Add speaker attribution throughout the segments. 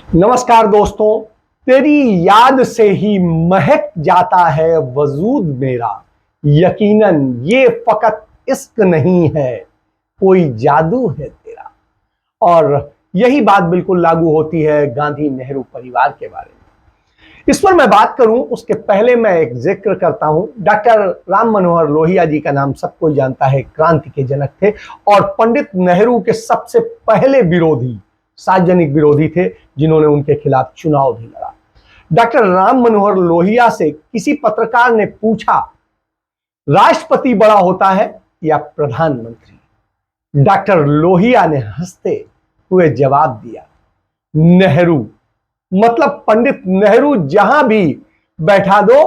Speaker 1: नमस्कार दोस्तों। तेरी याद से ही महक जाता है वजूद मेरा। यकीनन ये फकत इश्क नहीं है, कोई जादू है तेरा। और यही बात बिल्कुल लागू होती है गांधी नेहरू परिवार के बारे में। इस पर मैं बात करूं उसके पहले मैं एक जिक्र करता हूं। डॉक्टर राम मनोहर लोहिया जी का नाम सब कोई जानता है, क्रांति के जनक थे और पंडित नेहरू के सबसे पहले विरोधी, सार्वजनिक विरोधी थे, जिन्होंने उनके खिलाफ चुनाव भी लड़ा। डॉक्टर राम मनोहर लोहिया से किसी पत्रकार ने पूछा, राष्ट्रपति बड़ा होता है या प्रधानमंत्री? डॉक्टर लोहिया ने हंसते हुए जवाब दिया, नेहरू। मतलब पंडित नेहरू जहां भी बैठा दो,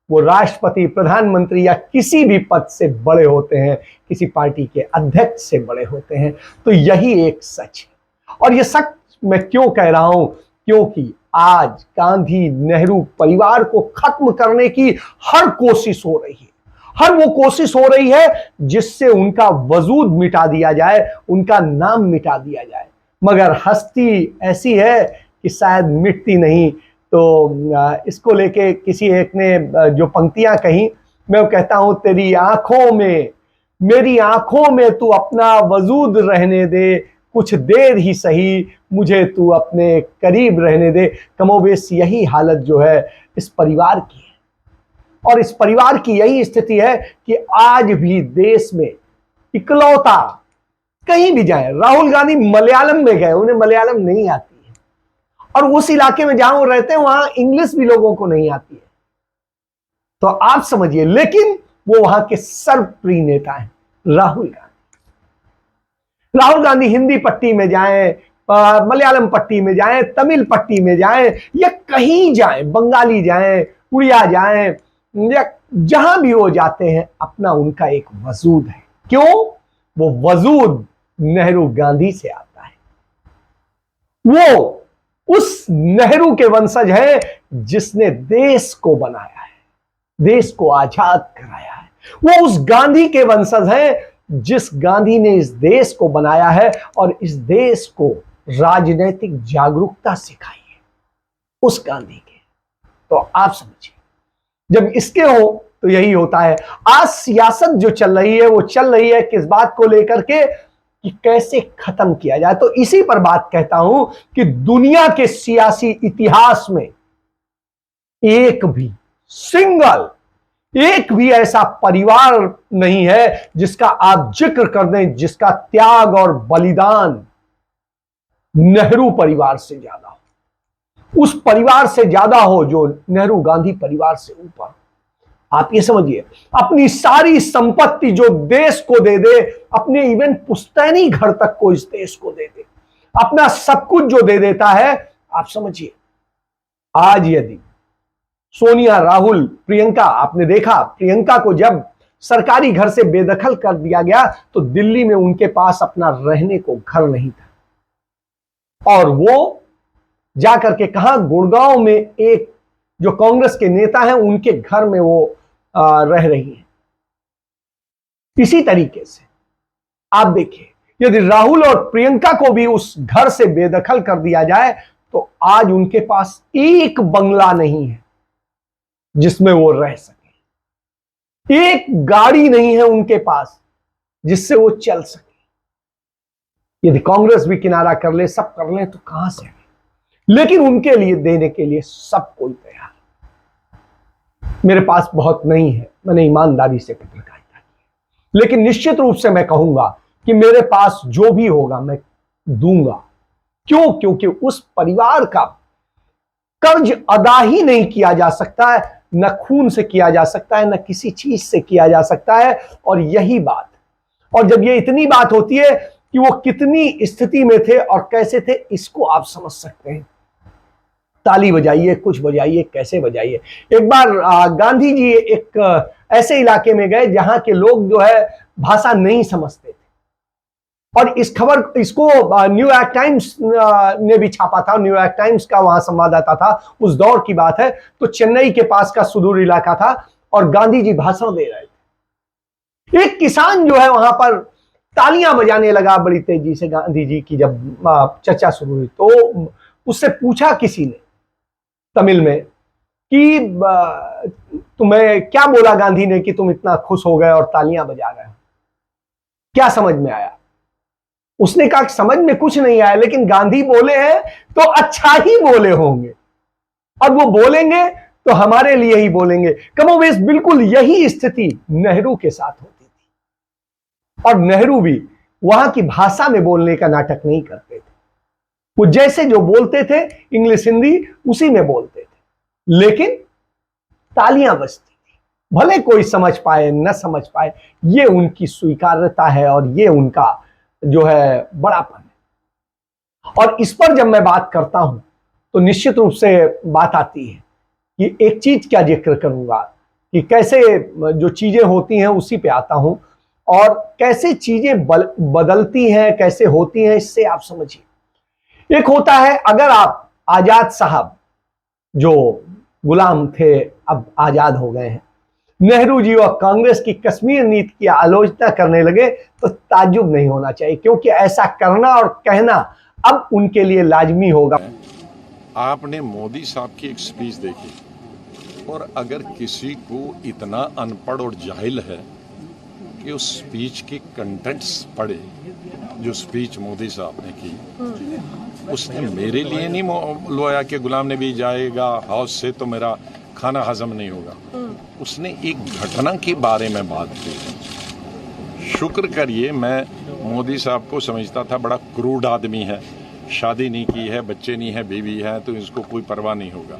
Speaker 1: वो राष्ट्रपति, प्रधानमंत्री या किसी भी पद से बड़े होते हैं, किसी पार्टी के अध्यक्ष से बड़े होते हैं। तो यही एक सच है। और ये सच मैं क्यों कह रहा हूं? क्योंकि आज गांधी नेहरू परिवार को खत्म करने की हर कोशिश हो रही है। हर वो कोशिश हो रही है जिससे उनका वजूद मिटा दिया जाए, उनका नाम मिटा दिया जाए। मगर हस्ती ऐसी है कि शायद मिटती नहीं। तो इसको लेके किसी एक ने जो पंक्तियां कही, मैं वो कहता हूं, तेरी आंखों में, मेरी आंखों में तू अपना वजूद रहने दे, कुछ देर ही सही मुझे तू अपने करीब रहने दे। कमोबेश यही हालत जो है इस परिवार की है। और इस परिवार की यही स्थिति है कि आज भी देश में इकलौता, कहीं भी जाए, राहुल गांधी मलयालम में गए, उन्हें मलयालम नहीं आती, और उस इलाके में जहां वो रहते हैं वहां इंग्लिश भी लोगों को नहीं आती है। तो आप समझिए, लेकिन वो वहां के सर्वप्रिय नेता हैं राहुल गांधी। राहुल गांधी हिंदी पट्टी में जाएं, मलयालम पट्टी में जाएं, तमिल पट्टी में जाएं, या कहीं जाएं, बंगाली जाएं, उड़िया जाएं, या जहां भी वो जाते हैं, अपना उनका एक वजूद है। क्यों? वो वजूद नेहरू गांधी से आता है। वो उस नेहरू के वंशज है जिसने देश को बनाया है, देश को आजाद कराया है। वो उस गांधी के वंशज है जिस गांधी ने इस देश को बनाया है और इस देश को राजनीतिक जागरूकता सिखाई है, उस गांधी के। तो आप समझिए, जब इसके हो तो यही होता है। आज सियासत जो चल रही है वो चल रही है किस बात को लेकर के कि कैसे खत्म किया जाए। तो इसी पर बात कहता हूं कि दुनिया के सियासी इतिहास में एक भी ऐसा परिवार नहीं है जिसका आप जिक्र कर दें, जिसका त्याग और बलिदान नेहरू परिवार से ज्यादा हो, उस परिवार से ज्यादा हो जो नेहरू गांधी परिवार से ऊपर। आप ये समझिए, अपनी सारी संपत्ति जो देश को दे दे, अपने इवन पुश्तैनी घर तक को इस देश को दे दे, अपना सब कुछ जो दे देता है। आप समझिए, आज यदि सोनिया, राहुल, प्रियंका, आपने देखा प्रियंका को जब सरकारी घर से बेदखल कर दिया गया तो दिल्ली में उनके पास अपना रहने को घर नहीं था, और वो जाकर के कहा, गुड़गांव में एक जो कांग्रेस के नेता हैं उनके घर में वो रह रही है। इसी तरीके से आप देखिए, यदि राहुल और प्रियंका को भी उस घर से बेदखल कर दिया जाए तो आज उनके पास एक बंगला नहीं है जिसमें वो रह सके, एक गाड़ी नहीं है उनके पास जिससे वो चल सके। यदि कांग्रेस भी किनारा कर ले, सब कर ले, तो कहां से? लेकिन उनके लिए देने के लिए सब कोई तैयार। मेरे पास बहुत नहीं है, मैंने ईमानदारी से पत्रकारिता की, लेकिन निश्चित रूप से मैं कहूंगा कि मेरे पास जो भी होगा मैं दूंगा। क्यों? क्योंकि उस परिवार का कर्ज अदा ही नहीं किया जा सकता है, न खून से किया जा सकता है, न किसी चीज से किया जा सकता है। और यही बात, और जब ये इतनी बात होती है कि वो कितनी स्थिति में थे और कैसे थे, इसको आप समझ सकते हैं। ताली बजाइए, कुछ बजाइए, कैसे बजाइए। एक बार गांधी जी एक ऐसे इलाके में गए जहां के लोग जो है भाषा नहीं समझते थे, और इसको न्यू यॉर्क टाइम्स ने भी छापा था। न्यू यॉर्क टाइम्स का वहां संवाददाता था, उस दौर की बात है। तो चेन्नई के पास का सुदूर इलाका था और गांधी जी भाषण दे रहे थे। एक किसान जो है वहां पर तालियां बजाने लगा बड़ी तेजी से गांधी जी की जब चर्चा शुरू हुई। तो उससे पूछा किसी ने तमिल में कि तुम्हें क्या बोला गांधी ने कि तुम इतना खुश हो गए और तालियां बजा रहे हो, क्या समझ में आया? उसने कहा समझ में कुछ नहीं आया, लेकिन गांधी बोले हैं तो अच्छा ही बोले होंगे, और वो बोलेंगे तो हमारे लिए ही बोलेंगे। कमोबेश बिल्कुल यही स्थिति नेहरू के साथ होती थी, और नेहरू भी वहां की भाषा में बोलने का नाटक नहीं करते थे। वो जैसे जो बोलते थे इंग्लिश हिंदी उसी में बोलते थे, लेकिन तालियां बजती थी, भले कोई समझ पाए न समझ पाए। ये उनकी स्वीकार्यता है और ये उनका जो है बड़ापन है। और इस पर जब मैं बात करता हूं तो निश्चित रूप से बात आती है कि एक चीज क्या जिक्र करूंगा कि कैसे जो चीजें होती हैं उसी पे आता हूं, और कैसे चीजें बदलती हैं, कैसे होती हैं, इससे आप समझिए। एक होता है, अगर आप आजाद साहब जो गुलाम थे अब आजाद हो गए हैं, नेहरू जी और कांग्रेस की कश्मीर नीति की आलोचना करने लगे तो ताज्जुब नहीं होना चाहिए, क्योंकि ऐसा करना और कहना अब उनके लिए लाजमी होगा।
Speaker 2: आपने मोदी साहब की एक स्पीच देखी, और अगर किसी को इतना अनपढ़ और जाहिल है कि उस स्पीच के कंटेंट्स पढ़े, जो स्पीच मोदी साहब ने की, उसने मेरे लिए नहीं लोया कि गुलाम नबी जाएगा हाउस से तो मेरा खाना हजम नहीं होगा। उसने एक घटना के बारे में बात की। शुक्र करिए, मैं मोदी साहब को समझता था बड़ा क्रूड आदमी है, शादी नहीं की है, बच्चे नहीं है, बीवी है, तो इसको कोई परवाह नहीं होगा,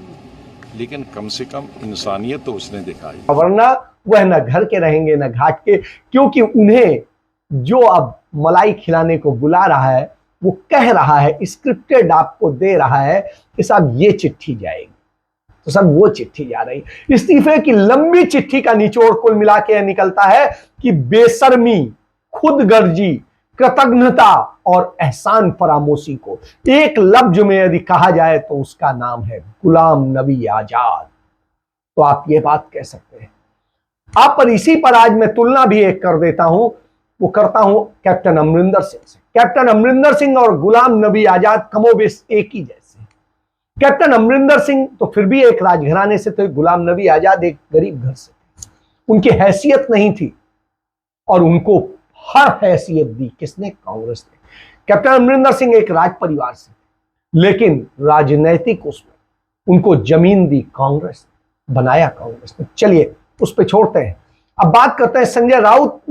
Speaker 2: लेकिन कम से कम इंसानियत तो उसने दिखाई।
Speaker 1: वरना वह न घर के रहेंगे न घाट के, क्योंकि उन्हें जो अब मलाई खिलाने को बुला रहा है वो कह रहा है, स्क्रिप्टेड आपको दे रहा है कि साहब ये चिट्ठी जाएगी, तो सब वो चिट्ठी जा रही। इस्तीफे की लंबी चिट्ठी का निचोड़ कुल मिला के निकलता है कि बेशर्मी, खुदगर्जी, कृतज्ञता और एहसान फरामोशी को एक लफ्ज में यदि कहा जाए तो उसका नाम है गुलाम नबी आजाद। तो आप ये बात कह सकते हैं। आप पर इसी पर आज मैं तुलना भी एक कर देता हूं, वो करता हूं कैप्टन अमरिंदर सिंह से। कैप्टन अमरिंदर सिंह और गुलाम नबी आजाद कमोबेश एक ही जैसे हैं। कैप्टन अमरिंदर सिंह तो फिर भी एक राजघराने से थे, गुलाम नबी आजाद एक गरीब घर से थे। उनकी हैसियत नहीं थी और उनको हर हैसियत दी किसने? कांग्रेस ने। कैप्टन अमरिंदर सिंह एक राज परिवार से, लेकिन राजनैतिक उसमें उनको जमीन दी कांग्रेस ने, बनाया कांग्रेस ने। चलिए उस पर छोड़ते हैं, अब बात करते हैं संजय राउत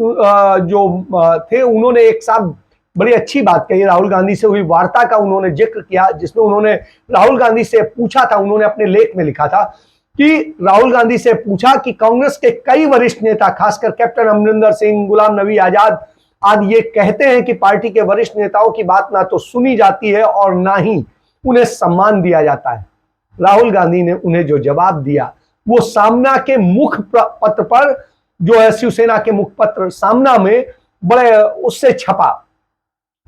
Speaker 1: जो थे। उन्होंने एक साहब बड़ी अच्छी बात कही, राहुल गांधी से हुई वार्ता का उन्होंने जिक्र किया, जिसमें उन्होंने राहुल गांधी से पूछा था, उन्होंने अपने लेख में लिखा था कि राहुल गांधी से पूछा कि कांग्रेस के कई वरिष्ठ नेता, खासकर कैप्टन अमरिंदर सिंह, गुलाम नबी आजाद आदि, ये कहते हैं कि पार्टी के वरिष्ठ नेताओं की बात ना तो सुनी जाती है और ना ही उन्हें सम्मान दिया जाता है। राहुल गांधी ने उन्हें जो जवाब दिया वो सामना के मुख पत्र पर, जो है शिवसेना के मुखपत्र सामना में, बड़े उससे छपा।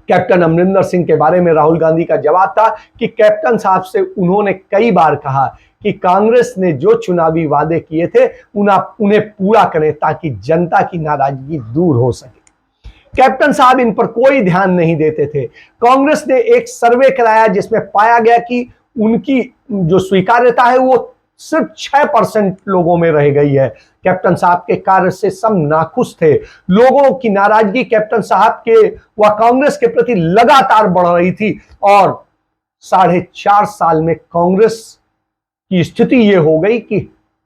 Speaker 1: कैप्टन अमरिंदर सिंह के बारे में राहुल गांधी का जवाब था कि कैप्टन साहब से उन्होंने कई बार कहा कि कांग्रेस ने जो चुनावी वादे किए थे उन्हें पूरा करें ताकि जनता की नाराजगी दूर हो सके। कैप्टन साहब इन पर कोई ध्यान नहीं देते थे। कांग्रेस ने एक सर्वे कराया जिसमें पाया गया कि उनकी जो स्वीकार्यता है वो सिर्फ 6% लोगों में रह गई है। कैप्टन साहब के कार्य से सब नाखुश थे। लोगों की नाराजगी कैप्टन साहब के व कांग्रेस के प्रति लगातार बढ़ रही थी, और 4.5 साल में कांग्रेस की स्थिति यह हो गई कि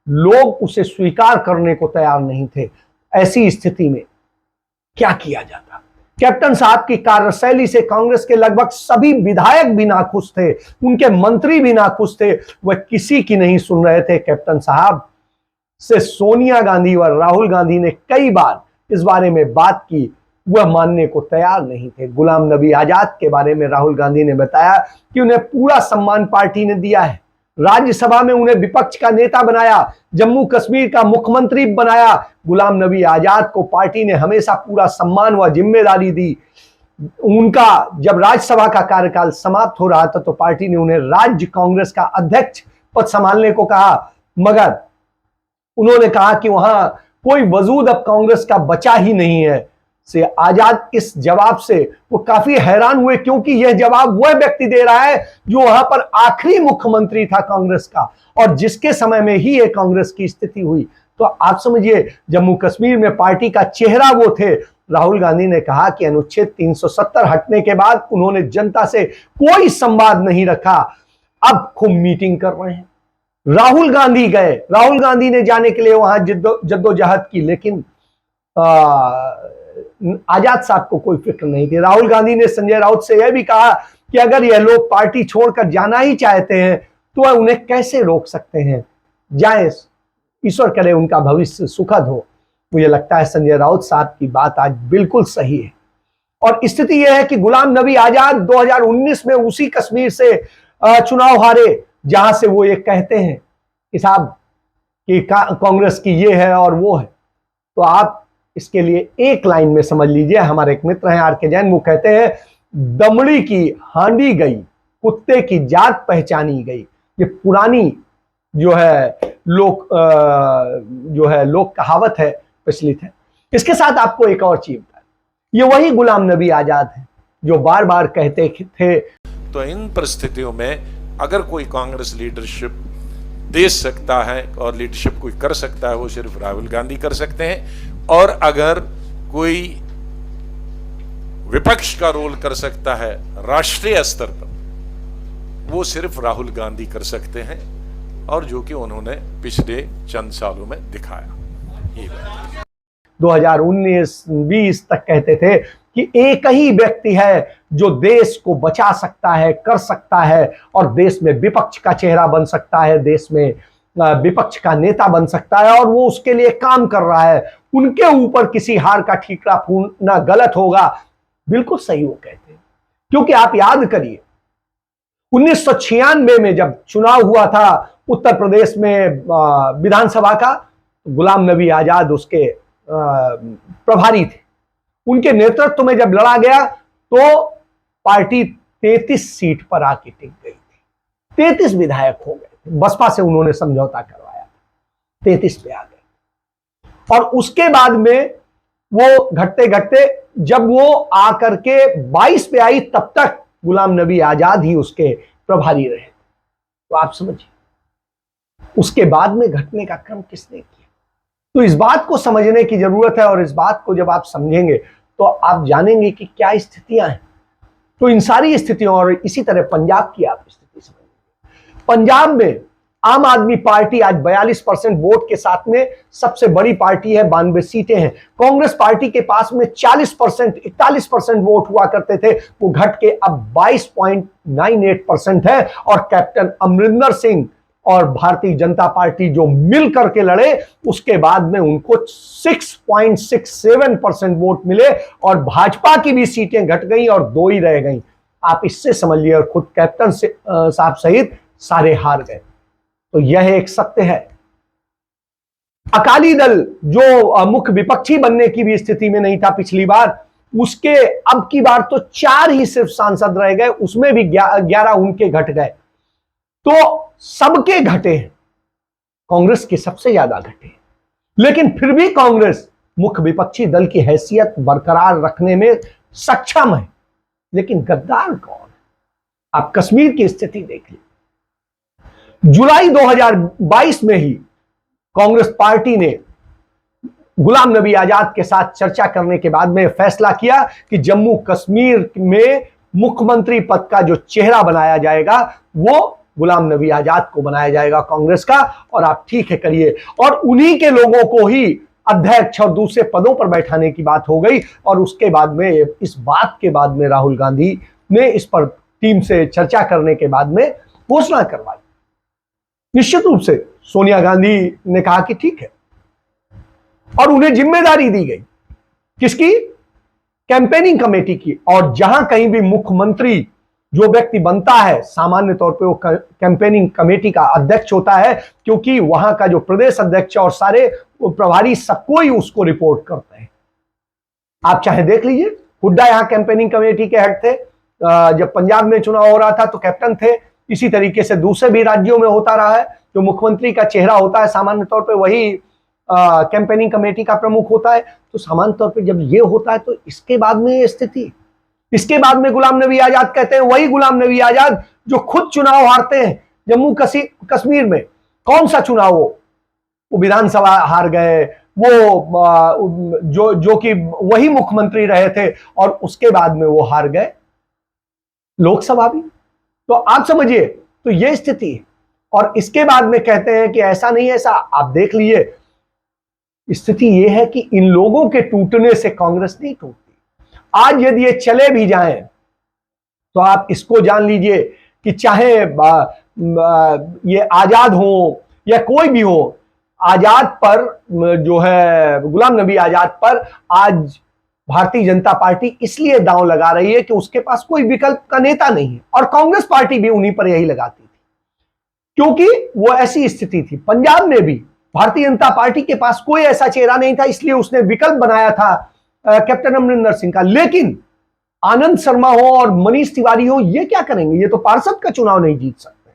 Speaker 1: लोग उसे स्वीकार करने को तैयार नहीं थे। ऐसी स्थिति में क्या किया जाता? कैप्टन साहब की कार्यशैली से कांग्रेस के लगभग सभी विधायक भी नाखुश थे, उनके मंत्री भी नाखुश थे, वह किसी की नहीं सुन रहे थे। कैप्टन साहब से सोनिया गांधी और राहुल गांधी ने कई बार इस बारे में बात की, वह मानने को तैयार नहीं थे। गुलाम नबी आजाद के बारे में राहुल गांधी ने बताया कि उन्हें पूरा सम्मान पार्टी ने दिया है, राज्यसभा में उन्हें विपक्ष का नेता बनाया, जम्मू कश्मीर का मुख्यमंत्री बनाया। गुलाम नबी आजाद को पार्टी ने हमेशा पूरा सम्मान व जिम्मेदारी दी। उनका जब राज्यसभा का कार्यकाल समाप्त हो रहा था तो पार्टी ने उन्हें राज्य कांग्रेस का अध्यक्ष पद संभालने को कहा, मगर उन्होंने कहा कि वहां कोई वजूद अब कांग्रेस का बचा ही नहीं है। से आजाद इस जवाब से वो काफी हैरान हुए, क्योंकि यह जवाब वह व्यक्ति दे रहा है जो वहां पर आखिरी मुख्यमंत्री था कांग्रेस का, और जिसके समय में ही ये कांग्रेस की स्थिति हुई। तो आप समझिए, जम्मू कश्मीर में पार्टी का चेहरा वो थे। राहुल गांधी ने कहा कि अनुच्छेद 370 हटने के बाद उन्होंने जनता से कोई संवाद नहीं रखा, अब खूब मीटिंग कर रहे हैं। राहुल गांधी गए, राहुल गांधी ने जाने के लिए वहां जद्दोजहद की, लेकिन आजाद साहब को कोई फिक्र नहीं थी। राहुल गांधी ने संजय राउत से यह भी कहा कि अगर यह लोग पार्टी छोड़कर जाना ही चाहते हैं तो वह उन्हें कैसे रोक सकते हैं, जाए, ईश्वर करे उनका भविष्य सुखद हो। मुझे लगता है संजय राउत साहब की बात आज बिल्कुल सही है। और स्थिति यह है कि गुलाम नबी आजाद 2019 में उसी कश्मीर से चुनाव हारे जहां से वो ये कहते हैं कि साहब कि कांग्रेस की ये है और वो है। तो आप इसके लिए एक लाइन में समझ लीजिए, हमारे एक मित्र हैं आर.के. जैन, वो कहते हैं, दमड़ी की हांडी गई, कुत्ते की जात पहचानी गई। ये पुरानी जो है लोक कहावत है, प्रचलित है। इसके साथ आपको एक और चीज बता, ये वही गुलाम नबी आजाद है जो बार बार कहते थे।
Speaker 2: तो इन परिस्थितियों में अगर कोई कांग्रेस लीडरशिप दे सकता है और लीडरशिप कोई कर सकता है, वो सिर्फ राहुल गांधी कर सकते हैं। और अगर कोई विपक्ष का रोल कर सकता है राष्ट्रीय स्तर पर, वो सिर्फ राहुल गांधी कर सकते हैं, और जो कि उन्होंने पिछले चंद सालों में दिखाया।
Speaker 1: 2019-20 तक कहते थे कि एक ही व्यक्ति है जो देश को बचा सकता है, कर सकता है, और देश में विपक्ष का चेहरा बन सकता है, देश में विपक्ष का नेता बन सकता है, और वो उसके लिए काम कर रहा है। उनके ऊपर किसी हार का ठीकरा फूंकना गलत होगा। बिल्कुल सही वो कहते हैं, क्योंकि आप याद करिए 1996 में जब चुनाव हुआ था उत्तर प्रदेश में विधानसभा का, गुलाम नबी आजाद उसके प्रभारी थे। उनके नेतृत्व में जब लड़ा गया तो पार्टी 33 सीट पर आके टिक गई थी। 33 विधायक हो गए थे, बसपा से उन्होंने समझौता करवाया, 33 पे आ गए। और उसके बाद में वो घटते घटते जब वो आकर के 22 पे आई, तब तक गुलाम नबी आजाद ही उसके प्रभारी रहे। तो आप समझिए उसके बाद में घटने का क्रम किसने किया। तो इस बात को समझने की जरूरत है, और इस बात को जब आप समझेंगे तो आप जानेंगे कि क्या स्थितियां हैं। तो इन सारी स्थितियों, और इसी तरह पंजाब की आप स्थिति समझेंगे। पंजाब में आम आदमी पार्टी आज 42% वोट के साथ में सबसे बड़ी पार्टी है, 92 सीटें हैं। कांग्रेस पार्टी के पास में 40%, 41% वोट हुआ करते थे, वो घट के अब 22.98% है। और कैप्टन अमरिंदर सिंह और भारतीय जनता पार्टी जो मिल करके लड़े, उसके बाद में उनको 6.67% वोट मिले, और भाजपा की भी सीटें घट गई और 2 ही रह गई। आप इससे समझिए, और खुद कैप्टन साहब सहित सारे हार गए। तो यह एक सत्य है। अकाली दल जो मुख्य विपक्षी बनने की भी स्थिति में नहीं था पिछली बार, उसके अब की बार तो 4 ही सिर्फ सांसद रह गए, उसमें भी 11 उनके घट गए। तो सबके घटे हैं, कांग्रेस के सबसे ज्यादा घटे हैं। लेकिन फिर भी कांग्रेस मुख्य विपक्षी दल की हैसियत बरकरार रखने में सक्षम है। लेकिन गद्दार कौन है? आप कश्मीर की स्थिति देख लीजिए। जुलाई 2022 में ही कांग्रेस पार्टी ने गुलाम नबी आजाद के साथ चर्चा करने के बाद में फैसला किया कि जम्मू कश्मीर में मुख्यमंत्री पद का जो चेहरा बनाया जाएगा वो गुलाम नबी आजाद को बनाया जाएगा कांग्रेस का। और आप ठीक है करिए, और उन्हीं के लोगों को ही अध्यक्ष और दूसरे पदों पर बैठाने की बात हो गई। और उसके बाद में, इस बात के बाद में राहुल गांधी ने इस पर टीम से चर्चा करने के बाद में घोषणा करवाई। निश्चित रूप से सोनिया गांधी ने कहा कि ठीक है, और उन्हें जिम्मेदारी दी गई किसकी? कैंपेनिंग कमेटी की। और जहां कहीं भी मुख्यमंत्री जो व्यक्ति बनता है, सामान्य तौर पे वो कैंपेनिंग कमेटी का अध्यक्ष होता है, क्योंकि वहां का जो प्रदेश अध्यक्ष और सारे प्रभारी सबको ही उसको रिपोर्ट करते हैं। आप चाहे देख लीजिए, हुड्डा यहां कैंपेनिंग कमेटी के हेड थे, जब पंजाब में चुनाव हो रहा था तो कैप्टन थे। इसी तरीके से दूसरे भी राज्यों में होता रहा है। जो मुख्यमंत्री का चेहरा होता है सामान्य तौर पे वही कैंपेनिंग कमेटी का प्रमुख होता है। तो सामान्य तौर पर जब ये होता है तो इसके बाद में ये स्थिति, इसके बाद में गुलाम नबी आजाद कहते हैं, वही गुलाम नबी आजाद जो खुद चुनाव हारते हैं जम्मू कश्मीर में। कौन सा चुनाव वो विधानसभा हार गए, वो जो कि वही मुख्यमंत्री रहे थे और उसके बाद में वो हार गए लोकसभा भी। तो आप समझिए, तो ये स्थिति है। और इसके बाद में कहते हैं कि ऐसा नहीं, ऐसा आप देख लीजिए, स्थिति ये है कि इन लोगों के टूटने से कांग्रेस नहीं टूटती। आज यदि ये चले भी जाएं तो आप इसको जान लीजिए कि चाहे ये आजाद हो या कोई भी हो, आजाद पर जो है गुलाम नबी आजाद पर आज भारतीय जनता पार्टी इसलिए दांव लगा रही है कि उसके पास कोई विकल्प का नेता नहीं है। और कांग्रेस पार्टी भी उन्हीं पर यही लगाती थी, क्योंकि वो ऐसी स्थिति थी। पंजाब में भी भारतीय जनता पार्टी के पास कोई ऐसा चेहरा नहीं था, इसलिए उसने विकल्प बनाया था कैप्टन अमरिंदर सिंह का। लेकिन आनंद शर्मा हो और मनीष तिवारी हो, ये क्या करेंगे? ये तो पार्षद का चुनाव नहीं जीत सकते,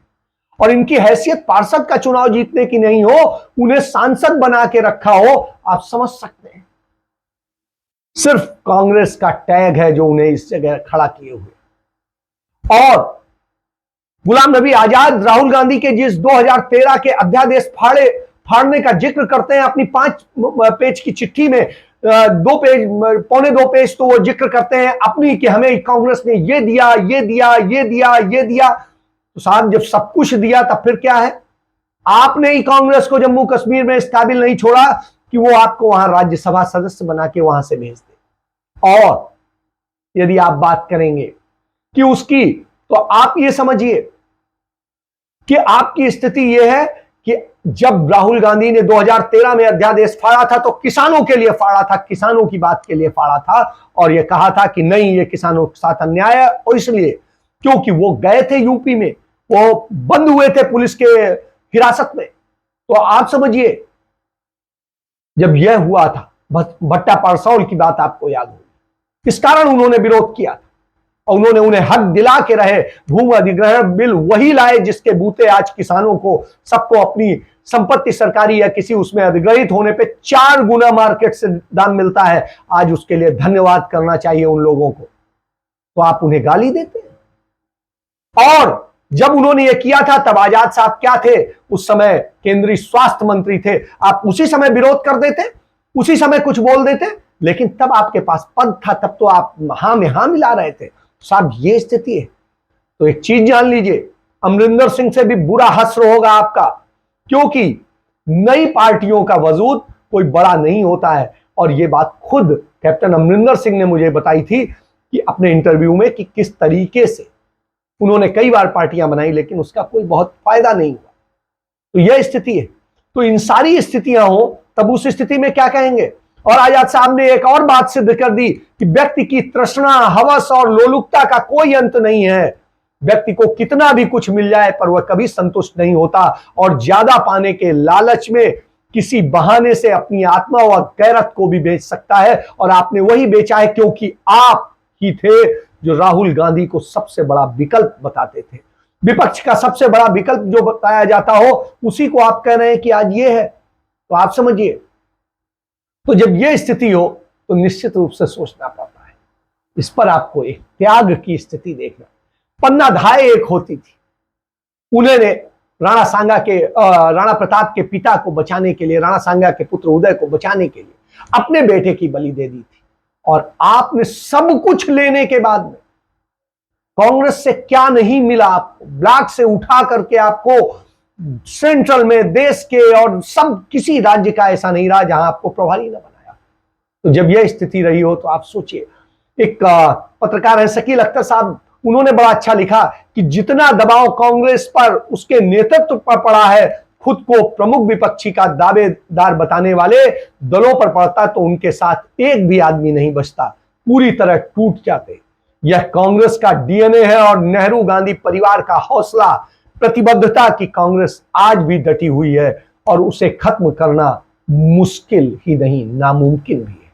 Speaker 1: और इनकी हैसियत पार्षद का चुनाव जीतने की नहीं हो, उन्हें सांसद बना के रखा हो। आप समझ सकते हैं, सिर्फ कांग्रेस का टैग है जो उन्हें इस जगह खड़ा किए हुए। और गुलाम नबी आजाद राहुल गांधी के जिस 2013 के अध्यादेश फाड़ने का जिक्र करते हैं अपनी 5 पेज की चिट्ठी में, 2 पेज, पौने 2 पेज तो वो जिक्र करते हैं अपनी कि हमें कांग्रेस ने ये दिया, ये दिया, ये दिया, ये दिया। तो साहब, जब सब कुछ दिया तब फिर क्या है? आपने ही कांग्रेस को जम्मू कश्मीर में इस काबिल नहीं छोड़ा कि वो आपको वहां राज्यसभा सदस्य बना के वहां से भेज दे। और यदि आप बात करेंगे कि उसकी, तो आप ये समझिए कि आपकी स्थिति यह है कि जब राहुल गांधी ने 2013 में अध्यादेश फाड़ा था तो किसानों के लिए फाड़ा था, किसानों की बात के लिए फाड़ा था, और यह कहा था कि नहीं, ये किसानों के साथ अन्याय है। और इसलिए क्योंकि वो गए थे यूपी में, वो बंद हुए थे पुलिस के हिरासत में। तो आप समझिए, जब यह हुआ था, भट्टा परसौल की बात आपको याद होगी, इस कारण उन्होंने विरोध किया था और उन्होंने उन्हें हक दिला के रहे। भूमि अधिग्रहण बिल वही लाए जिसके बूते आज किसानों को, सबको अपनी संपत्ति सरकारी या किसी उसमें अधिग्रहित होने पे 4 गुना मार्केट से दाम मिलता है। आज उसके लिए धन्यवाद करना चाहिए उन लोगों को, तो आप उन्हें गाली देते हैं। और जब उन्होंने ये किया था तब आजाद साहब क्या थे? उस समय केंद्रीय स्वास्थ्य मंत्री थे। आप उसी समय विरोध कर देते, उसी समय कुछ बोल देते, लेकिन तब आपके पास पद था, तब तो आप हां में हां मिला रहे थे। साहब, ये स्थिति है। तो एक चीज जान लीजिए, अमरिंदर सिंह से भी बुरा हश्र होगा आपका, क्योंकि नई पार्टियों का वजूद कोई बड़ा नहीं होता है। और ये बात खुद कैप्टन अमरिंदर सिंह ने मुझे बताई थी कि अपने इंटरव्यू में, कि किस तरीके से उन्होंने कई बार पार्टियां बनाई लेकिन उसका कोई बहुत फायदा नहीं हुआ। तो यह स्थिति है। तो इन सारी स्थितियां हो तब उस स्थिति में क्या कहेंगे? और आजाद साहब ने एक और बात सिद्ध कर दी कि व्यक्ति की तृष्णा, हवस और लोलुपता का कोई अंत नहीं है। व्यक्ति को कितना भी कुछ मिल जाए पर वह कभी संतुष्ट नहीं होता, और ज्यादा पाने के लालच में किसी बहाने से अपनी आत्मा व गैरत को भी बेच सकता है। और आपने वही बेचा है, क्योंकि आप ही थे जो राहुल गांधी को सबसे बड़ा विकल्प बताते थे। विपक्ष का सबसे बड़ा विकल्प जो बताया जाता हो, उसी को आप कह रहे हैं कि आज ये है। तो आप समझिए, तो जब ये स्थिति हो तो निश्चित रूप से सोचना पड़ता है। इस पर आपको एक त्याग की स्थिति देखना। पन्ना धाय एक होती थी, उन्होंने राणा प्रताप के पिता को बचाने के लिए, राणा सांगा के पुत्र उदय को बचाने के लिए अपने बेटे की बलि दे दी थी। और आपने सब कुछ लेने के बाद में कांग्रेस से क्या नहीं मिला आपको? ब्लॉक से उठा करके आपको सेंट्रल में, देश के और सब किसी राज्य का ऐसा नहीं रहा जहां आपको प्रभारी न बनाया। तो जब यह स्थिति रही हो तो आप सोचिए, एक पत्रकार है शकील अख्तर साहब, उन्होंने बड़ा अच्छा लिखा कि जितना दबाव कांग्रेस पर उसके नेतृत्व पर पड़ा है, खुद को प्रमुख विपक्षी का दावेदार बताने वाले दलों पर पड़ता तो उनके साथ एक भी आदमी नहीं बचता, पूरी तरह टूट जाते। यह कांग्रेस का डीएनए है और नेहरू गांधी परिवार का हौसला, प्रतिबद्धता की कांग्रेस आज भी डटी हुई है और उसे खत्म करना मुश्किल ही नहीं, नामुमकिन भी है।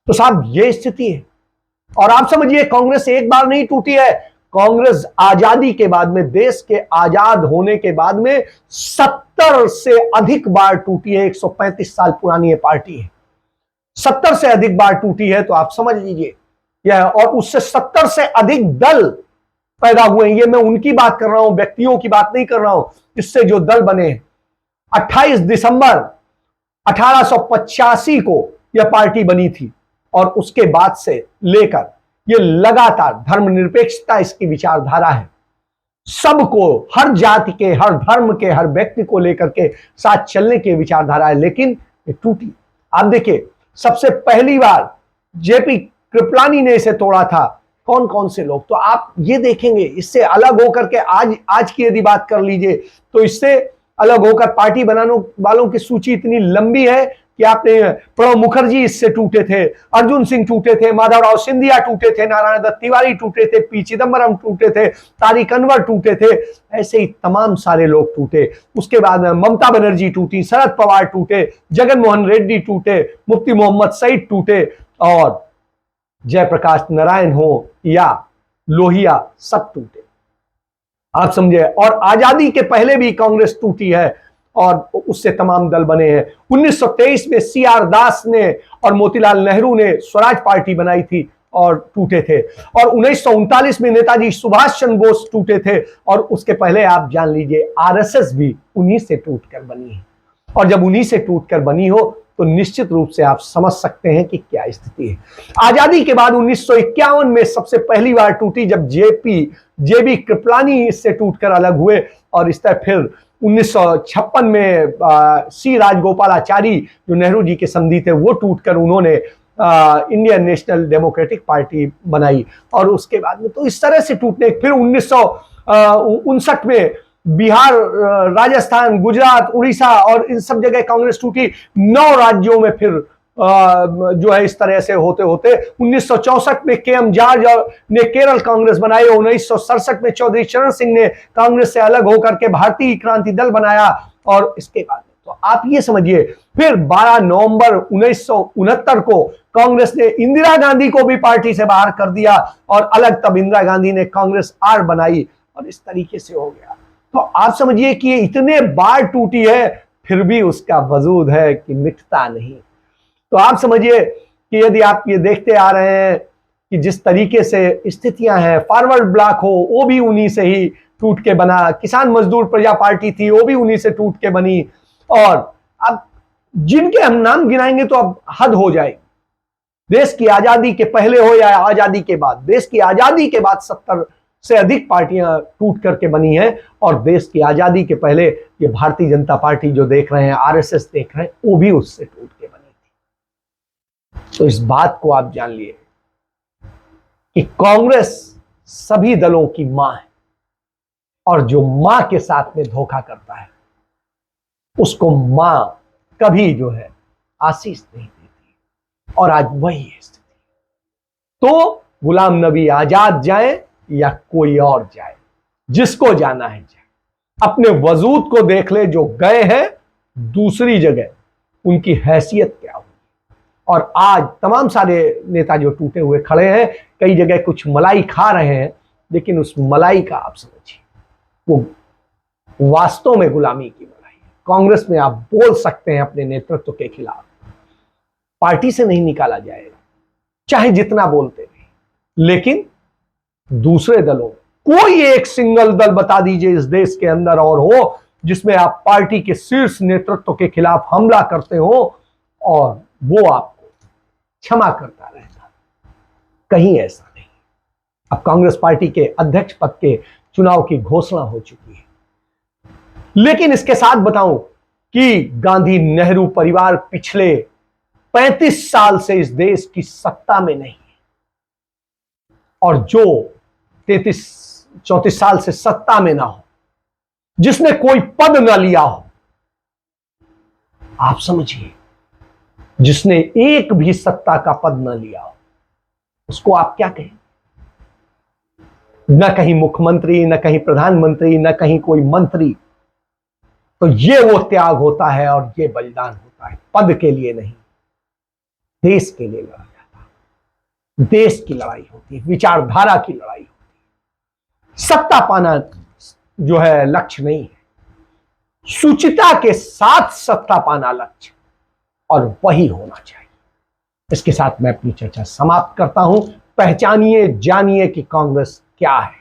Speaker 1: तो साहब, ये स्थिति है। और आप समझिए, कांग्रेस एक बार नहीं टूटी है, कांग्रेस आजादी के बाद में, देश के आजाद होने के बाद में 70 से अधिक बार टूटी है। 135 साल पुरानी ये पार्टी है, 70 से अधिक बार टूटी है, तो आप समझ लीजिए यह। और उससे 70 से अधिक दल पैदा हुए हैं। ये मैं उनकी बात कर रहा हूं, व्यक्तियों की बात नहीं कर रहा हूं। इससे जो दल बने, 28 दिसंबर 1885 को यह पार्टी बनी थी और उसके बाद से लेकर ये लगातार धर्मनिरपेक्षता इसकी विचारधारा है। सबको, हर जाति के, हर धर्म के, हर व्यक्ति को लेकर के साथ चलने की विचारधारा है, लेकिन ये टूटी। आप देखिए, सबसे पहली बार जेपी कृपलानी ने इसे तोड़ा था। कौन कौन से लोग, तो आप ये देखेंगे, इससे अलग होकर के आज की यदि बात कर लीजिए तो इससे अलग होकर पार्टी बनाने वालों की सूची इतनी लंबी है कि आपने प्रणब मुखर्जी इससे टूटे थे, अर्जुन सिंह टूटे थे, माधवराव सिंधिया टूटे थे, नारायण दत्त तिवारी टूटे थे, पी चिदम्बरम टूटे थे, तारिक अनवर टूटे थे, ऐसे ही तमाम सारे लोग टूटे। उसके बाद ममता बनर्जी टूटी, शरद पवार टूटे, जगन मोहन रेड्डी टूटे, मुफ्ती मोहम्मद सईद टूटे, और जयप्रकाश नारायण हो या लोहिया, सब टूटे। आप समझे। और आजादी के पहले भी कांग्रेस टूटी है और उससे तमाम दल बने हैं। 1923 में सीआर दास ने और मोतीलाल नेहरू ने स्वराज पार्टी बनाई थी और टूटे थे। और 1939 में नेताजी सुभाष चंद्र बोस टूटे थे। और उसके पहले आप जान लीजिए आरएसएस भी उन्हीं से टूटकर बनी है। और जब उन्हीं से टूटकर बनी हो तो निश्चित रूप से आप समझ सकते हैं कि क्या स्थिति है। आजादी के बाद 1951 में सबसे पहली बार टूटी, जब जेबी कृपलानी इससे टूटकर अलग हुए। और इस तरह फिर 1956 में सी राजगोपालाचारी जो नेहरू जी के समधी थे, वो टूटकर उन्होंने इंडियन नेशनल डेमोक्रेटिक पार्टी बनाई। और उसके बाद में तो इस तरह से टूटने, फिर 1959 में बिहार, राजस्थान, गुजरात, उड़ीसा और इन सब जगह कांग्रेस टूटी। 9 राज्यों में फिर जो है इस तरह से होते होते 1964 में केएम जॉर्ज ने केरल कांग्रेस बनाई। 1967 में चौधरी चरण सिंह ने कांग्रेस से अलग होकर के भारतीय क्रांति दल बनाया। और इसके बाद तो आप ये समझिए, फिर 12 नवंबर 1969 को कांग्रेस ने इंदिरा गांधी को भी पार्टी से बाहर कर दिया और अलग, तब इंदिरा गांधी ने कांग्रेस आर बनाई और इस तरीके से हो गया। तो आप समझिए कि ये इतने बार टूटी है, फिर भी उसका वजूद है कि मिटता नहीं। तो आप समझिए कि यदि आप ये देखते आ रहे हैं कि जिस तरीके से स्थितियां हैं, फॉरवर्ड ब्लॉक हो वो भी उन्हीं से ही टूट के बना, किसान मजदूर प्रजा पार्टी थी वो भी उन्हीं से टूट के बनी। और अब जिनके हम नाम गिनाएंगे तो अब हद हो जाएगी। देश की आजादी के पहले हो या आजादी के बाद, देश की आजादी के बाद 70 से अधिक पार्टियां टूट करके बनी हैं। और देश की आजादी के पहले ये भारतीय जनता पार्टी जो देख रहे हैं, आरएसएस देख रहे हैं, वो भी उससे टूट के बनी थी। तो इस बात को आप जान लिए कि कांग्रेस सभी दलों की मां है और जो मां के साथ में धोखा करता है उसको मां कभी जो है आशीष नहीं देती। और आज वही है स्थिति। तो गुलाम नबी आजाद जाए या कोई और जाए, जिसको जाना है जाए, अपने वजूद को देख ले। जो गए हैं दूसरी जगह, उनकी हैसियत क्या हुई। और आज तमाम सारे नेता जो टूटे हुए खड़े हैं, कई जगह कुछ मलाई खा रहे हैं, लेकिन उस मलाई का आप समझिए वो वास्तव में गुलामी की मलाई है। कांग्रेस में आप बोल सकते हैं अपने नेतृत्व के खिलाफ, पार्टी से नहीं निकाला जाएगा चाहे जितना बोलते रहे। लेकिन दूसरे दलों, कोई एक सिंगल दल बता दीजिए इस देश के अंदर और हो जिसमें आप पार्टी के शीर्ष नेतृत्व के खिलाफ हमला करते हो और वो आपको क्षमा करता रहता, कहीं ऐसा नहीं। अब कांग्रेस पार्टी के अध्यक्ष पद के चुनाव की घोषणा हो चुकी है। लेकिन इसके साथ बताऊं कि गांधी नेहरू परिवार पिछले 35 साल से इस देश की सत्ता में नहीं है। और जो 34 साल से सत्ता में ना हो, जिसने कोई पद ना लिया हो, आप समझिए, जिसने एक भी सत्ता का पद ना लिया हो, उसको आप क्या कहें? न कहीं मुख्यमंत्री, न कहीं प्रधानमंत्री, न कहीं कोई मंत्री। तो ये वो त्याग होता है और ये बलिदान होता है, पद के लिए नहीं, देश के लिए लड़ा जाता है। देश की लड़ाई होती है, विचारधारा की लड़ाई होती है। सत्ता पाना जो है लक्ष्य नहीं है, सुचिता के साथ सत्ता पाना लक्ष्य, और वही होना चाहिए। इसके साथ मैं अपनी चर्चा समाप्त करता हूं। पहचानिए, जानिए कि कांग्रेस क्या है।